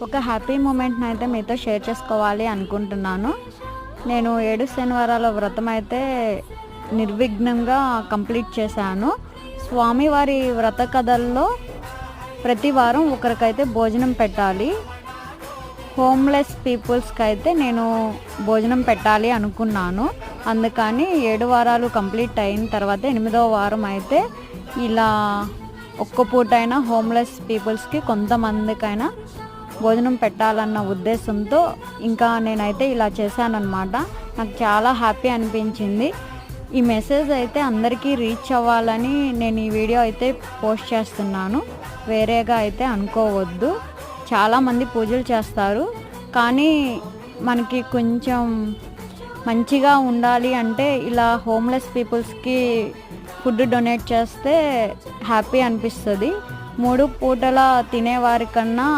ఒక హ్యాపీ మూమెంట్ని అయితే మీతో షేర్ చేసుకోవాలి అనుకుంటున్నాను. నేను 7 శనివారాల వ్రతం అయితే నిర్విఘ్నంగా కంప్లీట్ చేశాను. స్వామివారి వ్రత కథల్లో ప్రతి వారం ఒకరికైతే భోజనం పెట్టాలి. హోమ్లెస్ పీపుల్స్కి అయితే నేను భోజనం పెట్టాలి అనుకున్నాను. అందుకని 7 వారాలు కంప్లీట్ అయిన తర్వాత 8వ వారం అయితే ఇలా ఒక్క పూటైనా హోమ్లెస్ పీపుల్స్కి కొంతమందికైనా భోజనం పెట్టాలన్న ఉద్దేశంతో ఇంకా నేనైతే ఇలా చేశానన్నమాట. నాకు చాలా హ్యాపీ అనిపించింది. ఈ మెసేజ్ అయితే అందరికీ రీచ్ అవ్వాలని నేను ఈ వీడియో అయితే పోస్ట్ చేస్తున్నాను. వేరేగా అయితే అనుకోవద్దు. చాలామంది పూజలు చేస్తారు, కానీ మనకి కొంచెం మంచిగా ఉండాలి అంటే ఇలా హోమ్లెస్ పీపుల్స్కి ఫుడ్ డొనేట్ చేస్తే హ్యాపీ అనిపిస్తుంది. 3 పూటల తినేవారి కన్నా